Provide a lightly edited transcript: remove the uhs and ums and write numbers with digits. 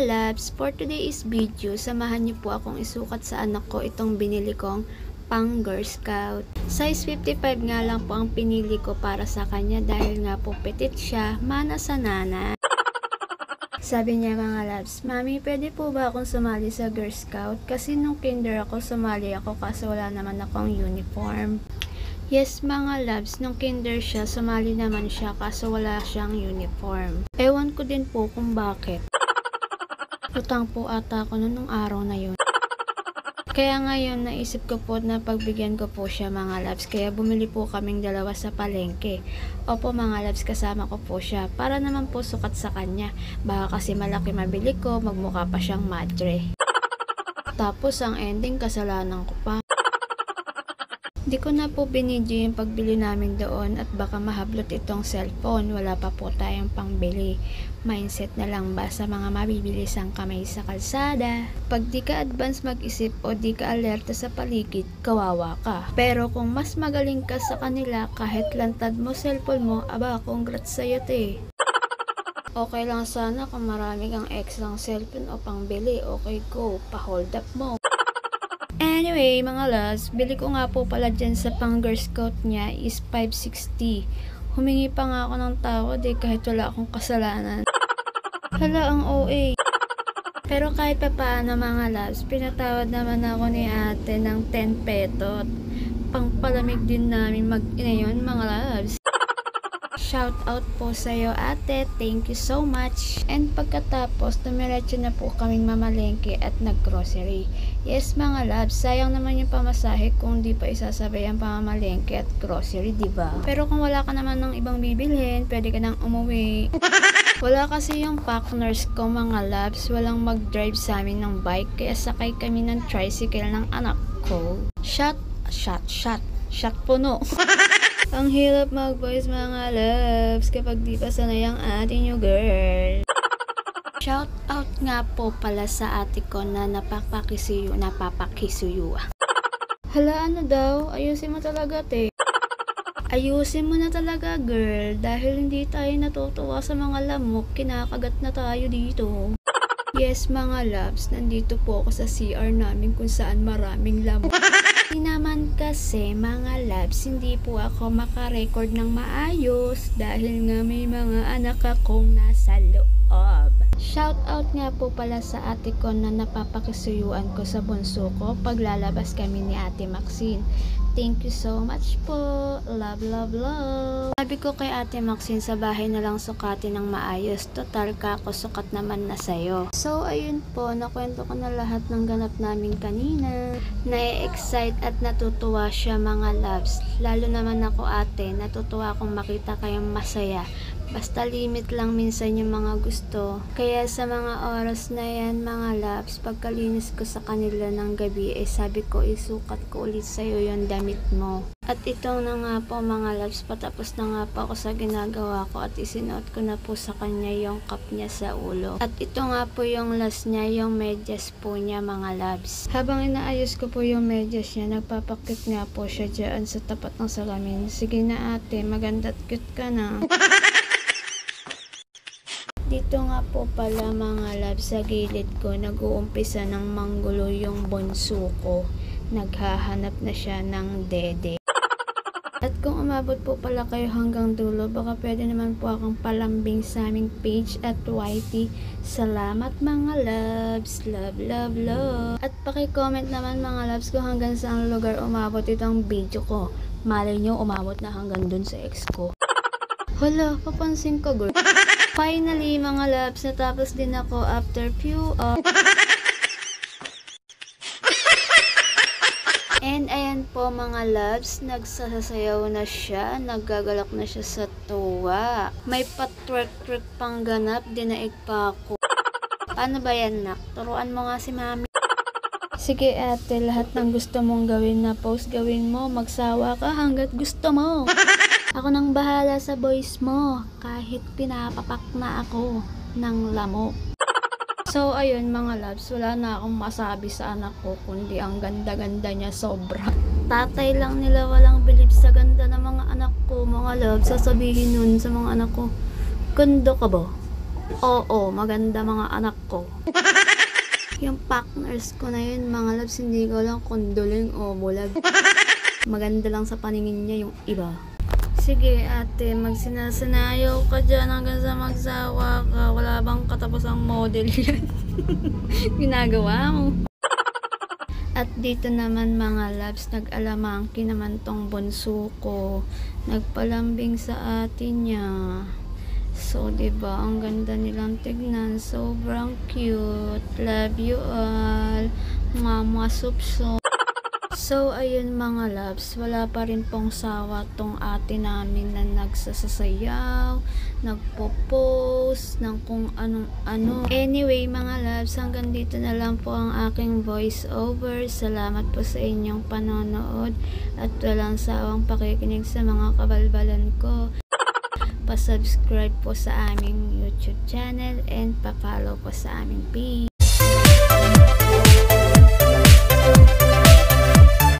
loves, for today's video, samahan niyo po akong isukat sa anak ko itong binili kong pang Girl Scout. Size 55 nga lang po ang pinili ko para sa kanya dahil nga po petit siya, mana sa nana. Sabi niya mga loves, Mami, pwede po ba akong sumali sa Girl Scout? Kasi nung kinder ako, sumali ako kaso wala naman akong uniform. Yes mga loves, nung kinder siya, sumali naman siya kaso wala siyang uniform. Ewan ko din po kung bakit. Utang po ata ako nung araw na yun. Kaya ngayon naisip ko po na pagbigyan ko po siya mga loves. Kaya bumili po kaming dalawa sa palengke. Opo mga loves, kasama ko po siya. Para naman po sukat sa kanya. Baka kasi malaki mabili ko, magmukha pa siyang madre. Tapos ang ending kasalanan ko pa. Di ko na po binidyo yung pagbili namin doon at baka mahablot itong cellphone. Wala pa po tayong pangbili. Mindset na lang ba sa mga mabibilisang kamay sa kalsada? Pag di ka advance mag-isip o di ka alerta sa paligid, kawawa ka. Pero kung mas magaling ka sa kanila, kahit lantad mo cellphone mo, aba, congrats sa'yo te. Okay lang sana kung marami kang extra cellphone o pangbili. Okay, go, pa-hold up mo. Anyway, mga loves, bili ko nga po pala dyan sa pang Girl Scout niya is 560. Humingi pa nga ako ng tawad kahit wala akong kasalanan. Hala, ang OA. Pero kahit pa paano mga loves, pinatawad naman ako ni ate ng 10 petot. Pangpalamig din namin mag-inayon mga loves. Shout out po sa'yo ate, thank you so much. And pagkatapos, tumiretso na po kaming mamalengke at nag-grocery. Yes mga loves, sayang naman yung pamasahe kung di pa isasabay ang pamamalengke at grocery, diba? Pero kung wala ka naman ng ibang bibilhin, pwede ka nang umuwi. Wala kasi yung partners ko mga loves, walang mag-drive sa amin ng bike, kaya sakay kami ng tricycle ng anak ko. Shot puno. Ang hirap mag-voice mga loves kapag di pa sanay ang ate nyo girl. Shout out nga po pala sa ate ko na napapakisuyo. Hala ano daw? Ayusin mo talaga te. Ayusin mo na talaga girl dahil hindi tayo natutuwa sa mga lamok, kinakagat na tayo dito. Yes mga loves, nandito po ako sa CR namin kung saan maraming lamok. Hindi naman kasi mga loves, hindi po ako makarecord ng maayos dahil nga may mga anak akong nasa loob. Shout out nga po pala sa ate ko na napapakisuyuan ko sa bunso ko pag lalabas kami ni ate Maxine. Thank you so much po. Love, love, love. Sabi ko kay ate Maxine, sa bahay na lang sukatin ng maayos. Total ka ako, sukat naman na sa'yo. So, ayun po, nakwento ko na lahat ng ganap namin kanina. Na-excite at natutuwa siya mga loves. Lalo naman ako ate, natutuwa akong makita kayong masaya. Basta limit lang minsan yung mga gusto. Kaya sa mga oras na yan mga loves, pagkalinis ko sa kanila ng gabi, sabi ko isukat ko ulit sa'yo yung damit mo. At ito na nga po mga loves, patapos na nga po ako sa ginagawa ko at isinuot ko na po sa kanya yung cup niya sa ulo. At ito nga po yung last niya, yung medyas po niya mga loves. Habang inaayos ko po yung medyas niya, nagpapakit nga po siya dyan sa tapat ng salamin. Sige na ate, maganda at cute ka na. Dito nga po pala mga loves, sa gilid ko nag-uumpisa ng manggulo yung bunso ko. Naghahanap na siya ng dede. At kung umabot po pala kayo hanggang dulo, baka pwede naman po akong palambing sa aming page at YT. Salamat mga loves. Love, love, love. At paki-comment naman mga loves kung hanggang saan lugar umabot itong video ko. Malay nyo umabot na hanggang dun sa ex ko. Hala, papansin ko girl. Finally mga loves, natapos din ako after few And ayan po mga loves, nagsasayaw na siya, naggagalak na siya sa tuwa. May patwerk-twerk pang ganap, dinaig pa ako. Paano ba yan nak? Turuan mo nga si mami. Sige ate, lahat ng gusto mong gawin na post gawin mo, magsawa ka hanggat gusto mo. Ako nang bahala sa voice mo, kahit pinapapak na ako ng lamok. So, ayun mga loves, wala na akong masabi sa anak ko, kundi ang ganda-ganda niya sobra. Tatay lang nila walang bilib sa ganda ng mga anak ko, mga loves. Sasabihin nun sa mga anak ko, ganda ka ba? Oo, maganda mga anak ko. Yung partners ko na yun, mga loves, hindi ko lang kung duling o bulag. Maganda lang sa paningin niya yung iba. Sige ate, magsinasanayaw ka dyan hanggang sa magsawa ka. Wala bang katapusang model yan? Ginagawa mo. At dito naman mga loves, nag-alamangki naman tong bunso ko. Nagpalambing sa atin niya. So, diba, ang ganda nilang tignan. Sobrang cute. Love you all. Mama supso. So, ayun mga loves, wala pa rin pong sawa tong ate namin na nagsasasayaw, nagpo-post, ng kung anong-ano. Anyway mga loves, hanggang dito na lang po ang aking voice over. Salamat po sa inyong panonood at walang sawang pakikinig sa mga kabalbalan ko. Pa-subscribe po sa aming YouTube channel and pa-follow po sa aming page.